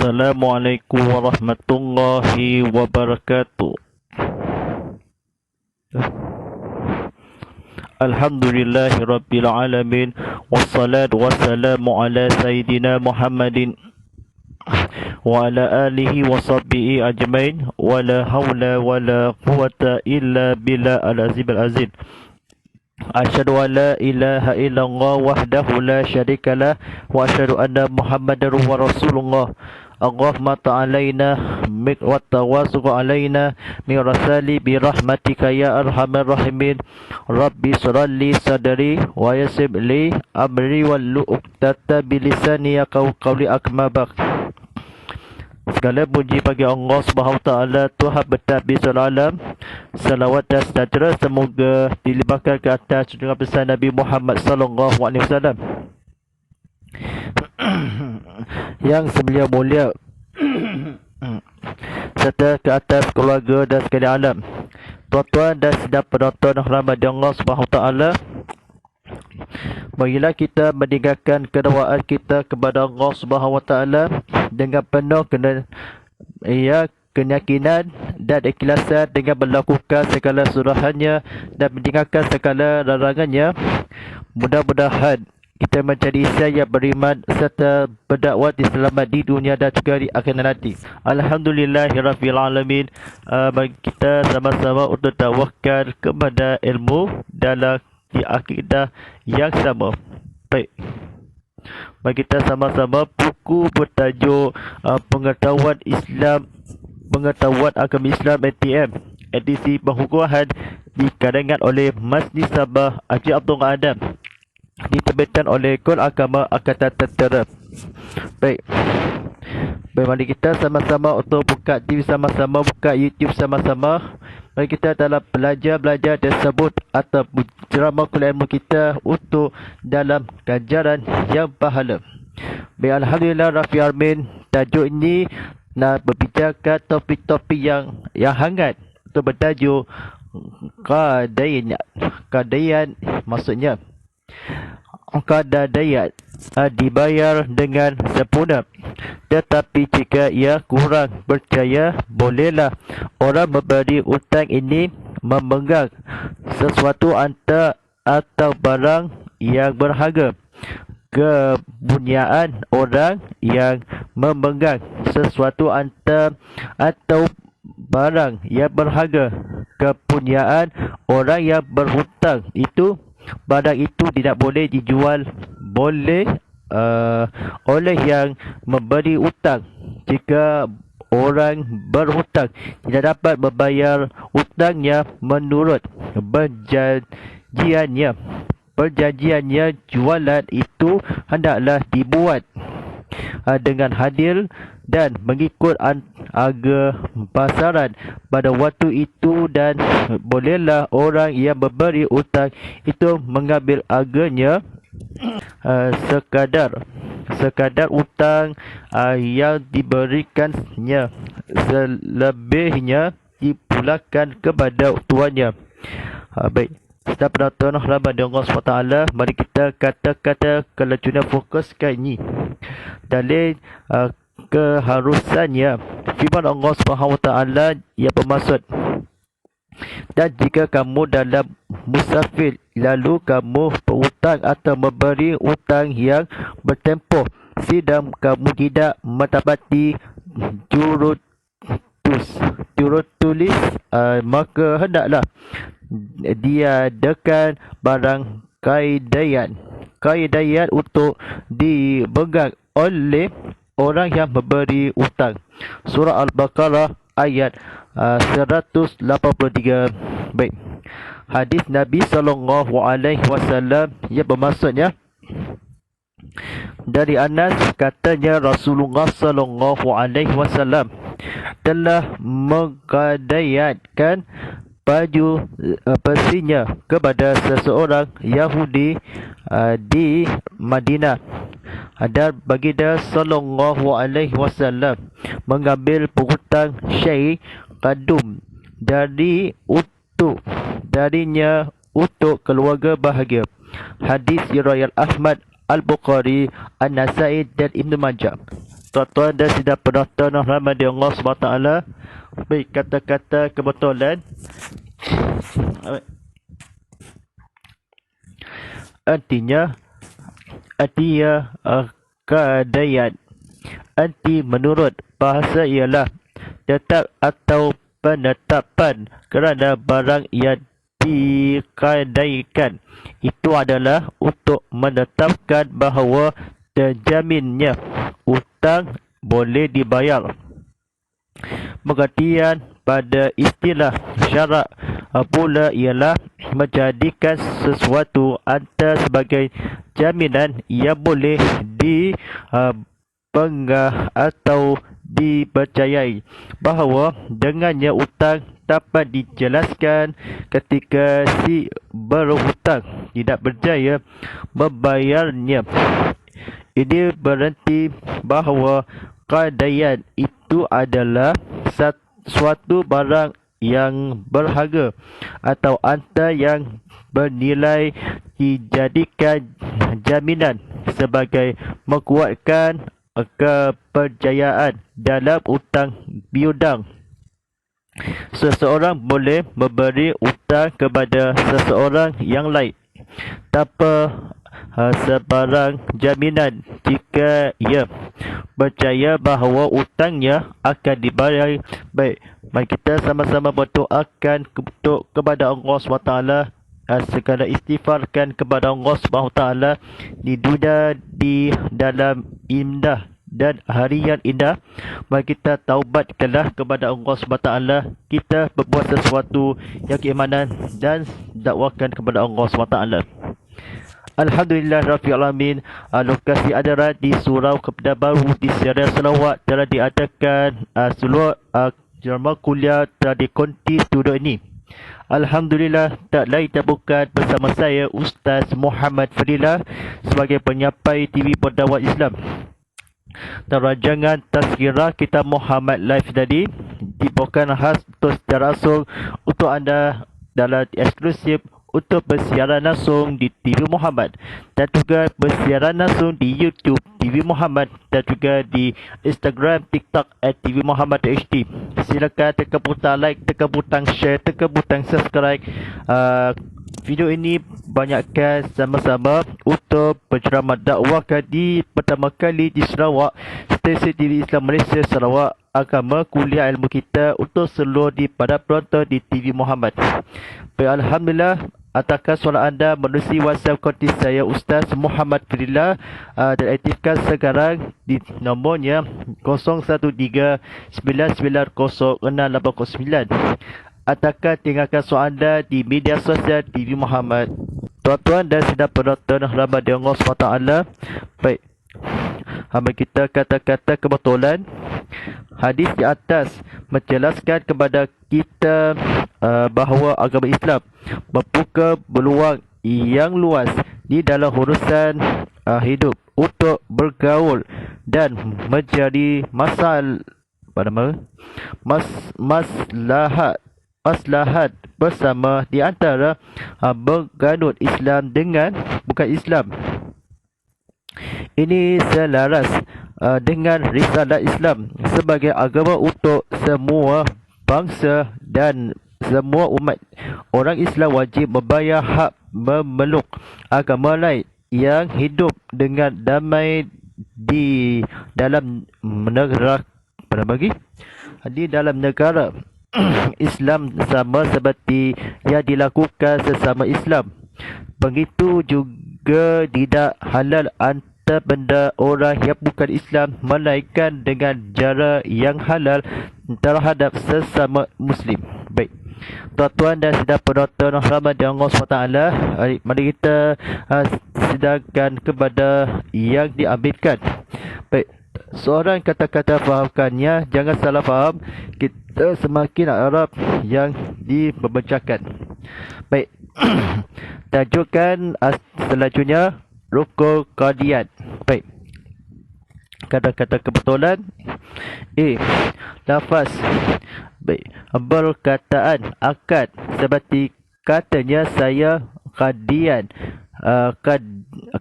Assalamualaikum warahmatullahi wabarakatuh. Alhamdulillahi rabbil alamin. Wassalatu wassalamu ala sayyidina Muhammadin wa ala alihi wa sahbihi ajmain. Wa la hawla wa la quwata illa billah al-azim al-azim. Asyhadu an la ilaha illallah wahdahu la syarikalah wa asyhadu anna Muhammadar rasulullah. Allahumma ta'alaina wa tawasuq alaina min rasali bi rahmatika ya arhamar rahimin. Rabbi shrahli sadri wa yassir li amri wal 'uqdatam bi lisani yaqulu qawli akmabak. Segala puji bagi Allah Subhanahu Wa Taala, Tuhan bertabis alam. Salawat dan sejahtera semoga dilimpahkan ke atas junjungan besar Nabi Muhammad sallallahu alaihi wasallam yang semulia mulia serta ke atas keluarga dan sekalian alam. Tuan-tuan dan sedang penonton rahmat Allah Subhanahu Wa Taala, marilah kita meninggalkan kedakwaan kita kepada Allah Subhanahu Wa Taala dengan penuh keyakinan dan ikhlasan, dengan melakukan segala suruhannya dan meninggalkan segala larangannya. Mudah-mudahan kita menjadi insan yang beriman serta berdakwah diselamat di dunia dan juga di akhirat nanti. Alhamdulillahirabbil alamin. Bagi kita sama-sama untuk dakwahkan kepada ilmu dalam di akidah yang sama. Baik, bagi kita sama-sama buku bertajuk Pengetahuan Islam, Pengetahuan Agama Islam ATM, edisi penghujung dikarangan oleh Masjid Sabah Haji Abdul Adam, diterbitkan oleh Kol Agama Angkatan Tentera. Baik, mari kita sama-sama untuk buka TV sama-sama, buka YouTube sama-sama. Mari kita dalam belajar tersebut atau ceramah kuliah ilmu kita untuk dalam ganjaran yang pahala. Baik, alhamdulillah rabbil alamin. Tajuk ini nak berbicarakan topik-topik yang hangat untuk bertajuk Qadayan, maksudnya Qadayan dibayar dengan sempurna, tetapi jika ia kurang percaya, bolehlah orang memberi hutang ini memegang sesuatu atau barang yang berharga. Kepunyaan orang yang memegang sesuatu atau barang yang berharga. Kepunyaan orang yang berhutang itu, barang itu tidak boleh dijual oleh yang memberi hutang. Jika orang berhutang tidak dapat membayar hutangnya menurut perjanjiannya, jualan itu hendaklah dibuat dengan hadil dan mengikut harga pasaran pada waktu itu, dan bolehlah orang yang memberi hutang itu mengambil harganya sekadar hutang yang diberikannya, selebihnya dipulangkan kepada tuannya. Baik, setiap penonton rahmat Allah SWT, mari kita kata-kata kelajunan fokuskan ini dalil keharusannya firman Allah SWT yang bermaksud, dan jika kamu dalam musafir lalu kamu berhutang atau memberi hutang yang bertempoh sedang kamu tidak mendapati jurutulis, maka hendaklah diadakan barang kaidayan untuk dipegang oleh orang yang memberi hutang. Surah Al-Baqarah ayat 183. Baik, hadis Nabi sallallahu alaihi wasallam yang bermaksudnya, dari Anas katanya Rasulullah sallallahu alaihi wasallam telah menggadaikan baju besinya kepada seseorang Yahudi di Madinah, dan baginda sallallahu alaihi wasallam mengambil berhutang syai kadum darinya untuk keluarga bahagia. Hadis riwayat Ahmad, Al-Bukhari, An-Nasai dan Ibn Majah. Tuan-tuan dan sidang penonton yang rahmati Allah SWT. Baik, kata-kata kebetulan. Artinya keadaan. Arti menurut bahasa ialah tetap atau penetapan kerana barang yang dikadaikan itu adalah untuk menetapkan bahawa terjaminnya hutang boleh dibayar. Pengertian pada istilah syarak pula ialah menjadikan sesuatu antara sebagai jaminan yang boleh dipegang atau dipercayai bahawa dengannya hutang dapat dijelaskan ketika si berhutang tidak berjaya membayarnya. Ini berarti bahawa keadaan itu adalah suatu barang yang berharga atau harta yang bernilai dijadikan jaminan sebagai menguatkan kepercayaan dalam hutang piutang. Seseorang boleh memberi hutang kepada seseorang yang lain tanpa sebarang jaminan jika ia percaya bahawa hutangnya akan dibayar. Baik, mari kita sama-sama berdoakan kepada Allah SWT, segala istighfarkan kepada Allah SWT di dunia, di dalam indah dan hari yang indah. Mari kita taubatkanlah kepada Allah SWT. Kita berbuat sesuatu yang keimanan dan dakwakan kepada Allah SWT. Alhamdulillah Rabbil Alamin. Lokasi adalah di Surau Kepada Baru di Sierra Sarawak telah diadakan seluruh jemaah kuliah telah dikonti studio ini. Alhamdulillah, tak lain tak bukan bersama saya Ustaz Muhammad Fadilah sebagai penyampai TV Pendakwah Islam. Rancangan Tazkirah Kitab Muhammad Live tadi dibawakan khas secara langsung untuk anda dalam eksklusif untuk bersiaran langsung di TV Muhammad dan juga bersiaran langsung di YouTube TV Muhammad dan juga di Instagram, TikTok @TV Muhammad HD. Silakan tekan butang like, tekan butang share, tekan butang subscribe. Video ini banyakkan sama-sama untuk penceramah dakwah di pertama kali di Sarawak, stesen TV Islam Malaysia Sarawak Agama Kuliah Ilmu Kita untuk seluruh di pada penonton di TV Muhammad. Baik, Alhamdulillah, ataskan soalan anda menerusi WhatsApp kontak saya Ustaz Muhammad Fadilah dan aktifkan sekarang di nombornya 0139906809. Ataukah tinggalkan soalan anda di media sosial TV Muhammad. Tuan-tuan dan sidang penonton rahmat Allah SWT. Baik, mari kita kata-kata kebetulan. Hadis di atas menjelaskan kepada kita bahawa agama Islam membuka peluang yang luas di dalam urusan hidup untuk bergaul dan menjadi maslahat bersama di antara berganut Islam dengan bukan Islam. Ini selaras dengan risalah Islam sebagai agama untuk semua bangsa dan semua umat. Orang Islam wajib membayar hak memeluk agama lain yang hidup dengan damai di dalam negara Islam sama seperti yang dilakukan sesama Islam. Begitu juga tidak halal benda orang yang bukan Islam melainkan dengan cara yang halal terhadap sesama Muslim. Baik, tuan-tuan dan sidang penonton rahmat Allah SWT, mari kita sidangkan kepada yang diambilkan. Baik, seorang kata-kata fahamkannya, jangan salah faham. Kita semakin Arab yang diperbincangkan. Baik, tajukan selanjutnya rukun qadian. Baik, kata-kata kebetulan. Lafaz. Baik, berkataan akad seperti katanya saya qadian.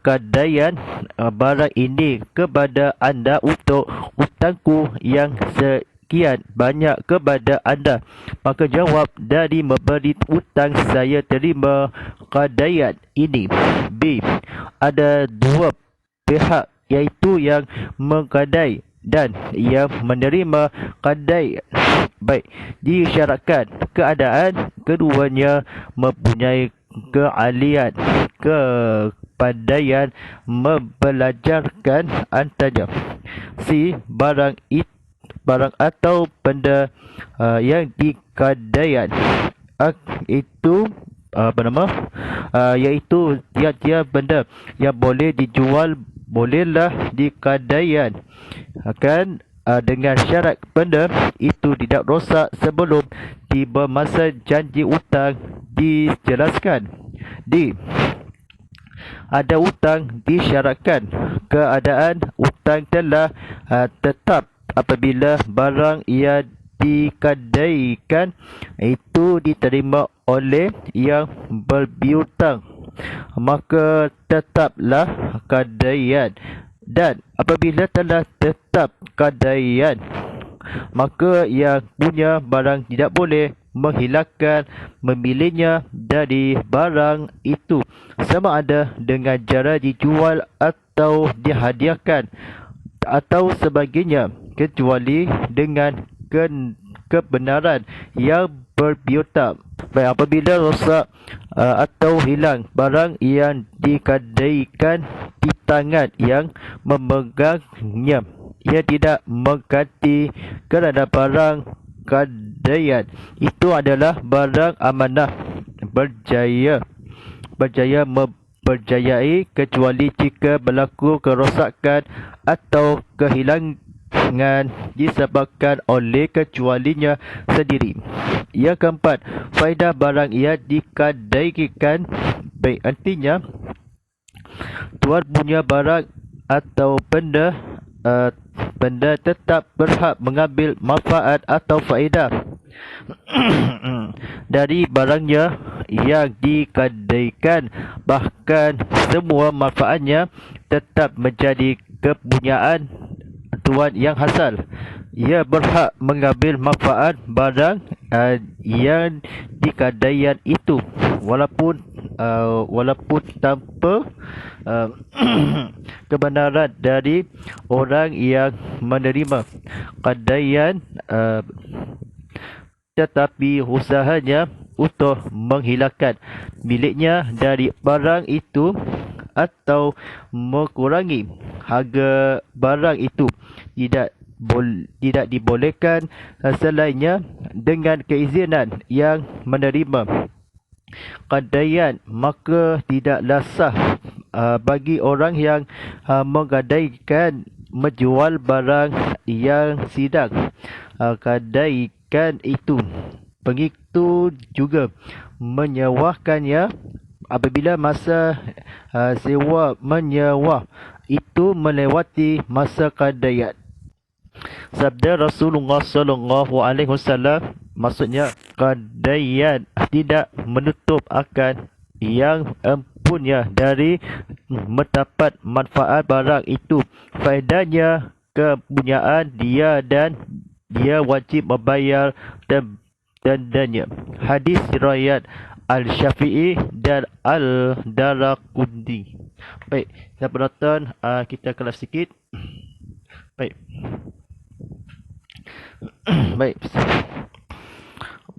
kadaian barang ini kepada anda untuk utangku yang sekian banyak kepada anda. Maka jawab dari memberi utang, saya terima kadaian ini. B. Ada dua pihak, iaitu yang mengkadai dan yang menerima kadai. Baik, disyaratkan keadaan keduanya mempunyai keahlian, kepandaian membelajarkan antaranya. C. Barang atau benda yang dikadaian itu iaitu tiap-tiap benda yang boleh dijual bolehlah dikadaian akan dengan syarat benda itu tidak rosak sebelum tiba masa janji utang dijelaskan. D. Ada utang disyaratkan keadaan utang telah tetap apabila barang yang dikadaikan itu diterima oleh yang berpiutang, maka tetaplah kadaian. Dan apabila telah tetap kadaian, maka yang punya barang tidak boleh menghilangkan memilihnya dari barang itu, sama ada dengan cara dijual atau dihadiahkan atau sebagainya, kecuali dengan kebenaran yang berpiutang. Baik, apabila rosak atau hilang barang yang dikadaikan di tangan yang memegangnya, ia tidak mengganti kerana barang kadaian itu adalah barang amanah berjayai, kecuali jika berlaku kerosakan atau kehilangan disebabkan oleh kecualinya sendiri. Yang keempat, faedah barang yang dikadaikan. Baik, artinya tuan punya barang atau benda tetap berhak mengambil manfaat atau faedah dari barangnya yang dikadaikan, bahkan semua manfaatnya tetap menjadi kepunyaan tuan yang hasal. Ia berhak mengambil manfaat barang yang dikadaian itu walaupun tanpa kebenaran dari orang yang menerima kadaian, tetapi usahanya untuk menghilangkan miliknya dari barang itu atau mengurangi harga barang itu tidak dibolehkan selainnya dengan keizinan yang menerima kadaian, maka tidaklah sah bagi orang yang menggadaikan menjual barang yang sidang kadaikan itu. Begitu juga menyewakannya apabila masa sewa menyewa itu melewati masa kadaian. Sabda Rasulullah SAW, maksudnya kadaian tidak menutup akan yang empunya dari mendapat manfaat barang itu. Faedahnya kepunyaan dia dan dia wajib membayar dandanya. Hadis riwayat Al-Syafi'i dan Al-Daraqutni. Baik, saya penonton, kita kelas sikit. Baik. Baik.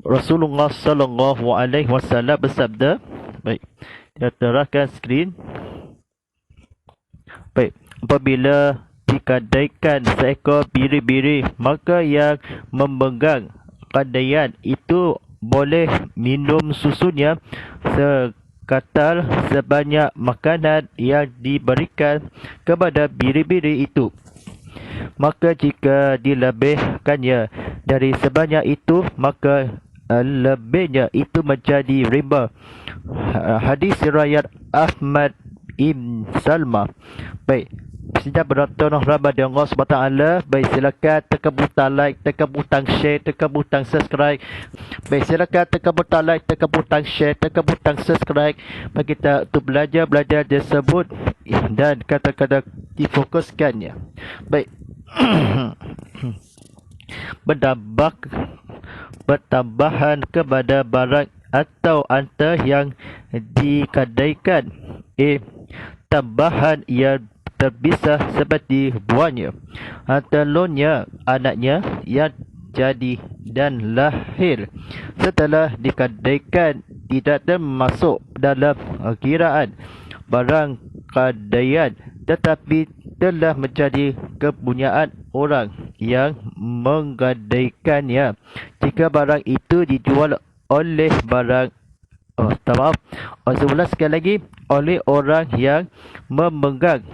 Rasulullah SAW bersabda. Baik. Kita terangkan skrin. Baik. Apabila dikadaikan seekor biri-biri, maka yang memegang kadaian itu boleh minum susunya sekatal sebanyak makanan yang diberikan kepada biri-biri itu. Maka jika dilebihkannya dari sebanyak itu, maka lebihnya itu menjadi riba. Hadis riwayat Ahmad Ibn Salma. Baik, Sejak penonton rahmat dari Allah SWT. Baik, silakan tekan butang like, tekan butang share, tekan butang subscribe. Baik, silakan tekan butang like, tekan butang share, tekan butang subscribe bagi kita untuk belajar tersebut dan kata-kata difokuskannya. Baik. Bertambahan kepada barang atau antara yang dikadaikan. Tambahan yang terpisah seperti buahnya, telurnya, anaknya yang jadi dan lahir setelah dikadaikan tidak termasuk dalam kiraan barang kadaian, tetapi telah menjadi kepunyaan orang yang menggadaikannya. Jika barang itu dijual oleh sekali lagi, oleh orang yang memegang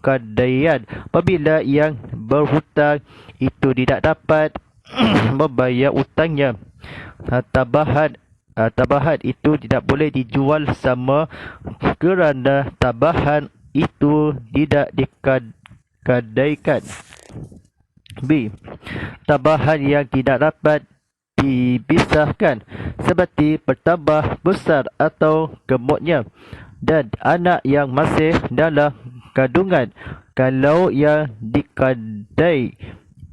kadaian, apabila yang berhutang itu tidak dapat membayar hutangnya, tambahan itu tidak boleh dijual sama kerana tambahan itu tidak dikadaikan. B. Tambahan yang tidak dapat dipisahkan seperti bertambah besar atau gemuknya dan anak yang masih dalam kandungan. Kalau yang dikadai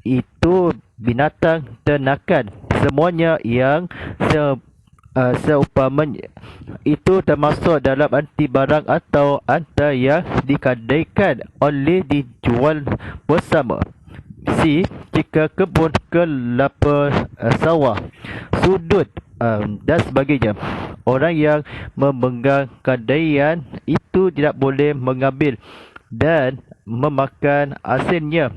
itu binatang ternakan, semuanya yang seumpamanya itu termasuk dalam anti barang atau antara yang dikadaikan oleh dijual bersama. C. Jika kebun, kelapa sawah, sudut dan sebagainya, orang yang memegang kadaian itu tidak boleh mengambil dan memakan hasilnya,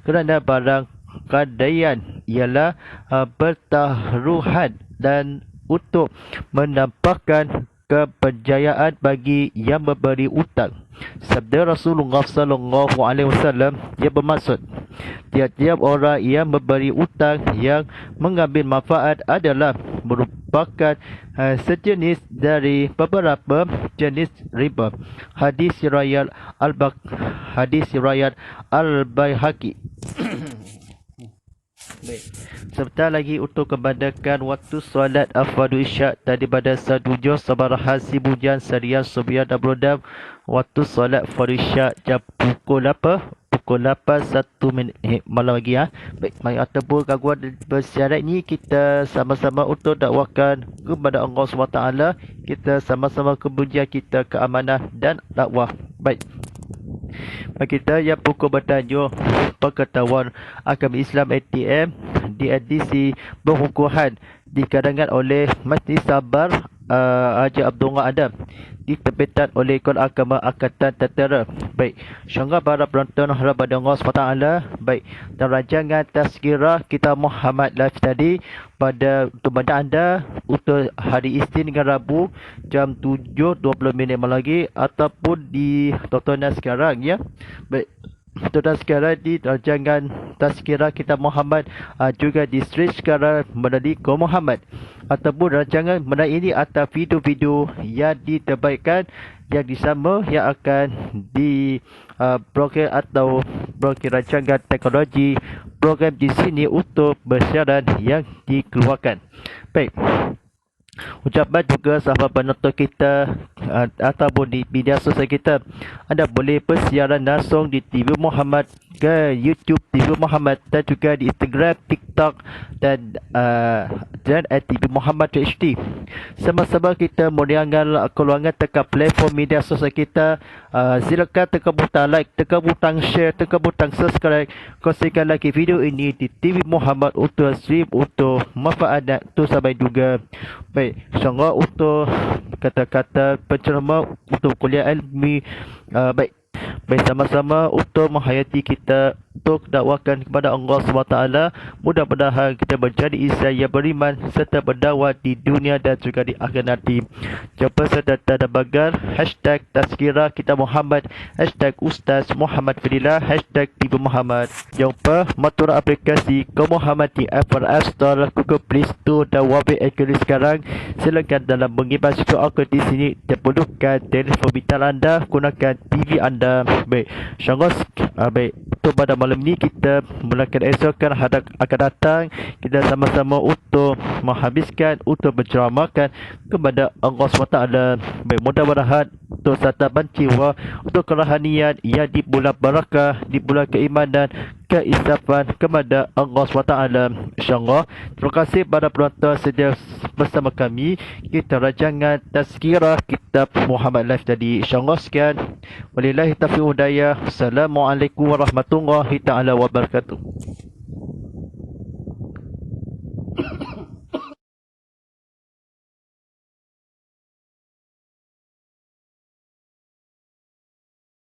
kerana barang kadaian ialah pertaruhan dan untuk menampakkan kepercayaan bagi yang memberi hutang. Sabda Rasulullah SAW yang bermaksud, tiap-tiap orang yang memberi hutang yang mengambil manfaat adalah merupakan sejenis dari beberapa jenis riba. Hadis riwayat Al-Baihaqi. Baik. Serta lagi untuk kebandakan waktu solat afadu isyak tadi pada sadujo sabarahan sibujan serian sobian dabrodam waktu solat fardu isyak jam pukul 8 1 minit malam lagi ya. Baik, mari ataupun gangguan bersyarat ini kita sama-sama untuk dakwakan kepada Allah SWT. Kita sama-sama kemudian kita keamanah dan dakwah. Baik. Bagi kita yang pukul bertajuk Pengetahuan Agama Islam ATM di edisi berhukuman dikadangkan oleh Majlis Sabar Haji Abdullah Adam, diterbitkan oleh Ekor Agama Angkatan Tentera. Baik, syangga para penonton harapan Allah SWT. Baik, dan rancangan tazkirah kita Muhammad Live tadi pada untuk banda anda untuk hari Isnin dengan Rabu jam 7.20 malam lagi ataupun di tontonan sekarang ya. Baik, tontonan sekarang di rancangan tazkirah kita Muhammad juga di stream sekarang melalui Ko Muhammad ataupun rancangan menaik ini atau video-video yang diterbaikkan yang disama yang akan di program atau program rancangan teknologi program di sini untuk bersiaran yang dikeluarkan. Baik, ucapan juga sahabat penonton kita ataupun di media sosial kita, anda boleh bersiaran langsung di TV Muhammad ke YouTube TV Muhammad dan juga di Instagram, TikTok dan TV Muhammad HD. Sama-sama kita meriangkan keluangan tekan platform media sosial kita. Silakan tekan butang like, tekan butang share, tekan butang subscribe. Kongsikan lagi video ini di TV Muhammad untuk stream untuk manfaat dan untuk sampai juga. Baik, insyaAllah untuk kata-kata penceramah untuk kuliah ilmi. Baik, sama-sama untuk menghayati kita untuk dakwakan kepada Allah SWT. Mudah-mudahan kita menjadi insan yang beriman serta berdakwah di dunia dan juga di akhir nanti. Jumpa serta dan bagar #Tazkirah Kita Muhammad, #Ustaz Muhammad Fadilah, #Tibu Muhammad. Jumpa motor aplikasi Ko Muhammad di Apple App Store, Google Play Store dan Wabi Ekeri sekarang. Silakan dalam mengibar QR Code di sini diperlukan telefon pintar anda, gunakan TV anda. Baik, InsyaAllah baik, untuk pada malam ni kita mulakan esokan hadap akan datang. Kita sama-sama untuk menghabiskan, untuk menceramahkan kepada Allah SWT. Baik, mudah-mudahan untuk sataban jiwa, untuk kerohanian yang di bulan barakah, di bulan keimanan, keisafan kepada Allah SWT. InsyaAllah. Terima kasih pada penonton sedia bersama kami. Kita rancangan Tazkirah Kitab Muhammad Live tadi. InsyaAllah sekian. Walillahi taufiq hidayah. Assalamualaikum warahmatullahi taala wabarakatuh.